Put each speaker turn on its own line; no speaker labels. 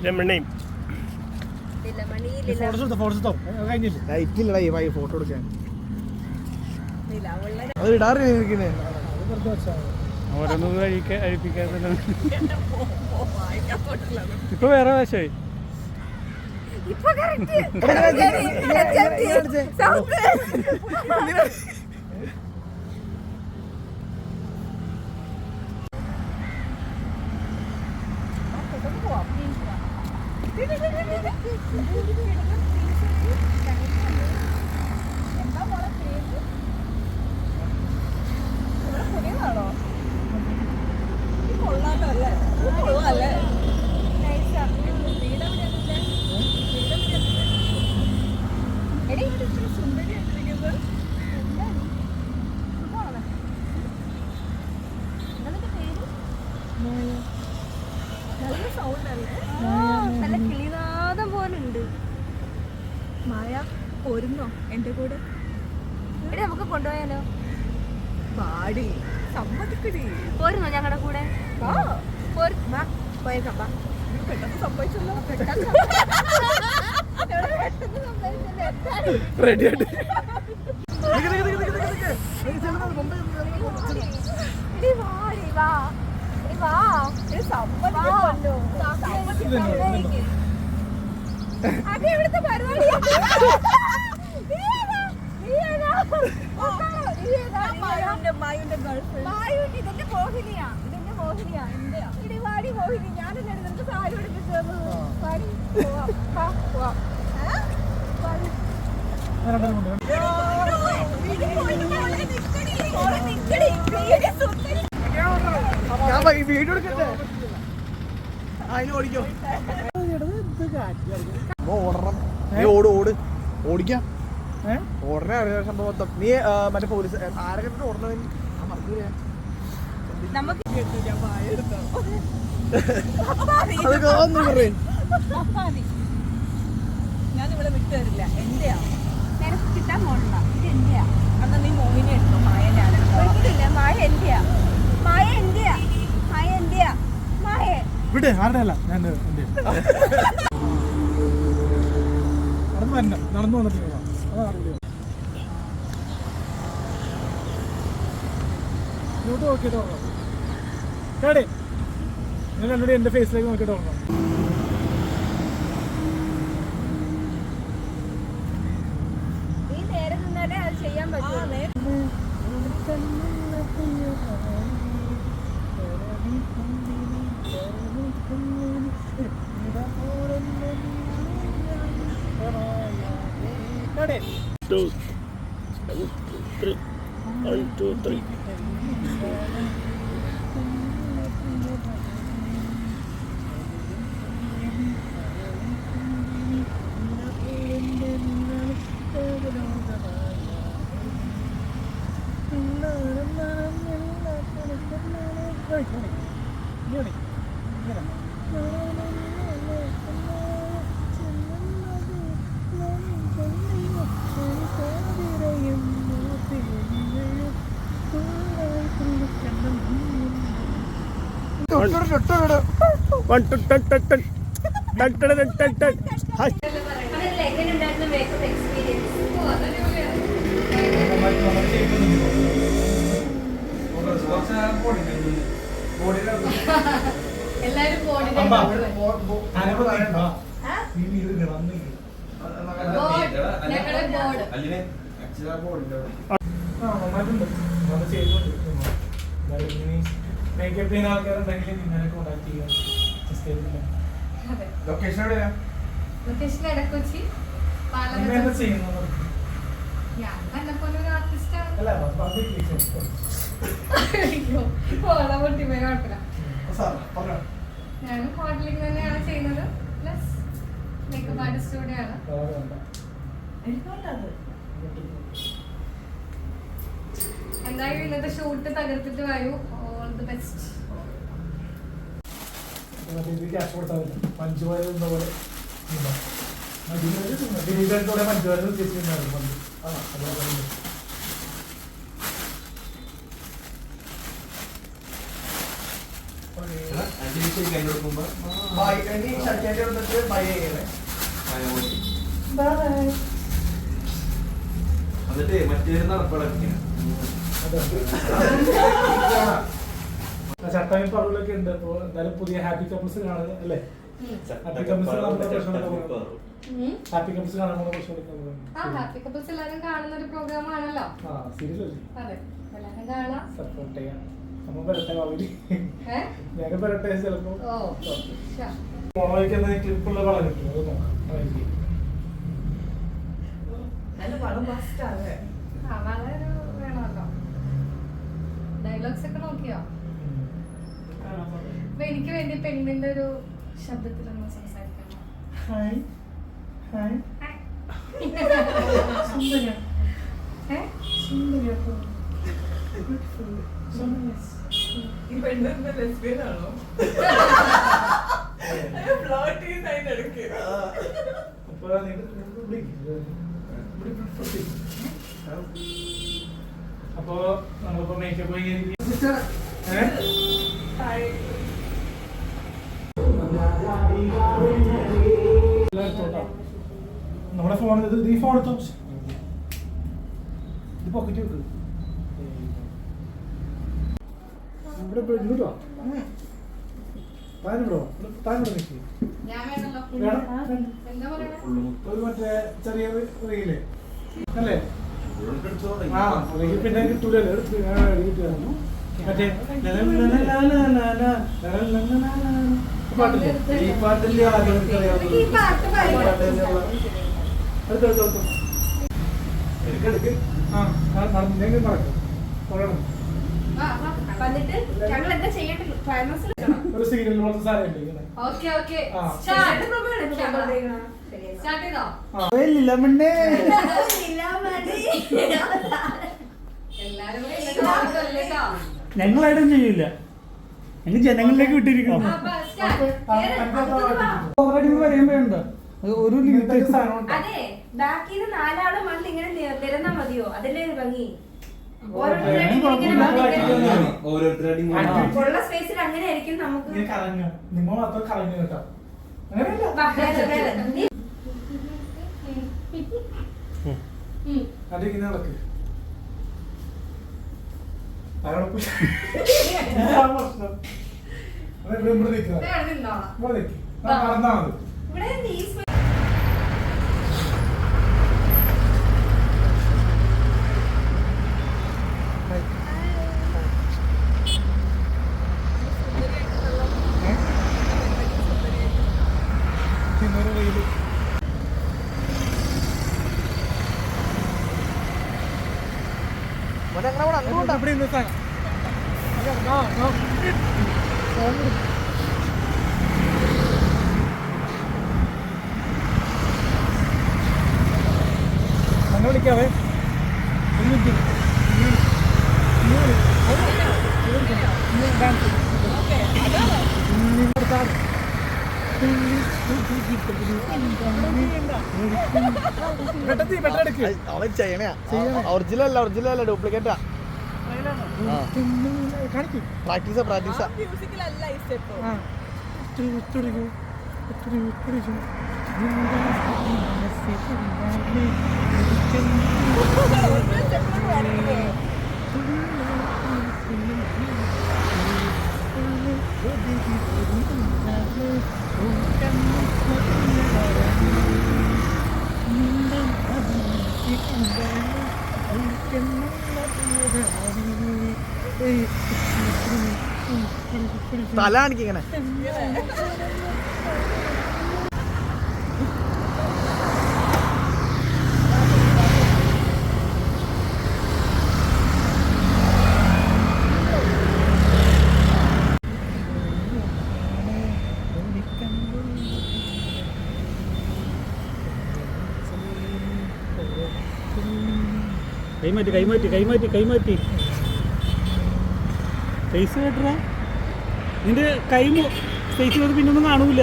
രമണയും
photo എടുക്കാൻ അത് ഇടാറില്ലേ
ഓരോന്നും അഴിപ്പിക്കാൻ ഇപ്പൊ വേറെ വശമായി
നല്ല കിളിനാദം പോലുണ്ട്. മായ പോരുന്നോ എന്റെ കൂടെ? എടി നമുക്ക് കൊണ്ടുപോയാലോ? പാടി സമ്മതിക്കടി. പോരുന്നോ ഞങ്ങളുടെ കൂടെ? പോയേക്കാം. പെട്ടെന്ന് സംഭവിച്ചല്ലോ.
റെഡി ആയിട്ട്
ഇവിടുത്തെ പരിപാടി ഇതെന്റെ മോഹിനിയാ എന്റെയാ. ഇടി വാടി മോഹിനി, ഞാനല്ലേ നിനക്ക് സാരി എടുപ്പിച്ചു തന്നത്. പാടി പോവാം.
വീഡിയോ എടുക്കട്ടെ. അതിന് ഓടിക്കോ. ഓട് ഓടിക്കാം. ഓടനെ അറിയാം സംഭവം. നീ മറ്റേ പോലീസ് ആരൊക്കെ ഓടണതിന്
ഞാനിവിടെ വിട്ടു തരില്ല. എന്റെയാ നിനക്ക് കിട്ടാൻ പോണില്ല. ഇത് എന്റെയാ. അന്ന് നീ മോഹിനി എടുത്തോ. മായ ഞാനെടുത്തില്ല. മായ എന്റെയാ.
വിട്. ആരുടെ അല്ല ഞാൻ നടന്നു വന്നിട്ടില്ല. ഇങ്ങോട്ട് നോക്കിയിട്ട് ഓർമ്മ കേടേ. നിങ്ങൾ എന്നോട് എന്റെ ഫേസിലേക്ക് നോക്കിയിട്ട് ഓർമ്മ.
നീ നേരെ നിന്നാലേ അത് ചെയ്യാൻ പറ്റും.
മേക്കപ്പ് ചെയ്യുന്ന ആൾക്കാരുണ്ടെങ്കിൽ നിന്നെ കോണ്ടാക്ട് ചെയ്യാം. ലൊക്കേഷൻ എവിടെയാ?
ലൊക്കേഷൻ എടക്കൊച്ചി ഞാനും മോഡലിംഗ് തന്നെയാണ് ചെയ്യുന്നത്. പ്ലസ് മേക്കപ്പ് ആർട്ടിസ്റ്റ് കൂടെയാണ്. എന്തായാലും ഇന്നത്തെ ഷൂട്ട് തകർത്തിട്ട് വരൂ. All the best.
മഞ്ജുവാര
എന്നിട്ട് മറ്റേ നടപ്പടക്കുക
ചട്ടയും പറവിലൊക്കെ ഉണ്ട്. അപ്പോൾ എന്തായാലും പുതിയ ഹാപ്പി കപ്പിൾസ് കാണുക അല്ലേ? ഹാപ്പി കപ്പിൾസ് കാണാൻ പ്രശ്നം
ആ ഹാപ്പി കപ്പിൾസ് എല്ലാരും കാണുന്ന ഒരു പ്രോഗ്രാം ആണല്ലോ.
ആ സീരിയസ് അല്ലേ?
അതെ, എല്ലാരും കാണാം.
സപ്പോർട്ട് ചെയ്യാം. നമ്മൾ വരട്ടെ ഭാവിയിൽ.
ഏഹ്
ഞാൻ വരട്ടെ ചിലപ്പോ.
ഓ ശരി.
മോളോയ്ക്ക് എന്തെങ്കിലും ക്ലിപ്പുള്ള പടം കിട്ടും, അത് നോക്കാം.
നല്ല പടം മസ്റ്റ് ആണ്.
ആ വളരെ വേണമല്ലോ. ഡയലോഗ്സ് ഒക്കെ നോക്കിയോ? അപ്പൊ എനിക്ക് വേണ്ടി പെണ്ണിന്റെ ഒരു ശബ്ദത്തിലൊന്ന് സംസാരിക്കണം.
ഹായ് ഹായ്
ഈ പെണ്ണെന്താ ലെസ്ബിയൻ ആണോ? ഫ്ലോട്ട് ചെയ്യുന്ന അതിന്റെ ഇടയ്ക്ക്.
അപ്പോ നമ്മളിപ്പോ മേക്കപ്പ് നമ്മുടെ ഫോൺ ഈ ഫോൺ എടുത്തോ, ഇത് പോക്കറ്റ് വെക്ക്. ഇവിടെ ഇങ്ങോട്ടോ താനിവിടോ താനിവിടെ നിൽക്കി.
ഞാൻ വേണല്ലോ. എന്താ പറയണേ?
ഒരു മറ്റേ ചെറിയ റീല് അല്ലേ? ആ പിന്നെ കിട്ടൂലല്ലോ, എടുത്ത് മറ്റേ പാട്ടില്ലേ? ഈ പാട്ടില്ലേ ആദ്യം എടുത്തെടുത്തെടുത്തു എടുക്കെടുക്ക്. ആ നടന്നെങ്കിൽ നടക്കും.
വന്നിട്ട് ഞങ്ങൾ എന്താ ചെയ്യണ്ടേ? ക്ലൈമാക്സിൽ
ഒരു സീരിയൽ പോലത്തെ സാധനം ഇങ്ങനെ.
ഓക്കെ ഓക്കെ
ആ.
സ്റ്റാർട്ട് ചെയ്തോ? എല്ലാരും കൂടെ ഇങ്ങോട്ട് നോക്കല്ലേ ട്ടോ.
ഞങ്ങളായിട്ടും ചെയ്യില്ല, ഞങ്ങൾ ജനങ്ങളിലേക്ക് വിട്ടിരിക്കണം.
അപ്പൊ start.
ഓൾറെഡി പറയുമ്പോഴുണ്ട് ഒരു ലിമിറ്റ് സാധനം.
അതെ, ബാക്കിൽ നിന്ന് നാലാളും വന്ന് ഇങ്ങനെ നിരന്നാ മതിയോ? അതല്ലേ ഒരു ഭംഗി. ഉള്ള സ്പേസിൽ അങ്ങനെ ആയിരിക്കും നമുക്ക്.
കറങ്ങുക, നിങ്ങൾ മാത്രം കറങ്ങി കേട്ടോ. അതിങ്ങനെ നടക്ക്. ഇവിടെ നിൽക്കുന്നത്
ഇവിടെ നിന്നോളാം.
ഇവിടെ നിൽക്കി നടന്നാ മതി.
ഇവിടെ ഈ
അങ്ങനെ വിളിക്കാവേ.
അവൻ ചെയ്യണയാ, ഒറിജിനൽ അല്ല ഡ്യൂപ്ലിക്കേറ്റാ. പ്രാക്ടീസാ
മ്യൂസിക്കിലല്ല ഈ സ്റ്റെപ്പ്.
തല കാണിക്കിങ്ങനെ.
കൈമാറ്റി ഫേസ് കേട്ട നിന്റെ കൈ ഫേസ് ചെയ്ത് പിന്നൊന്നും കാണൂല.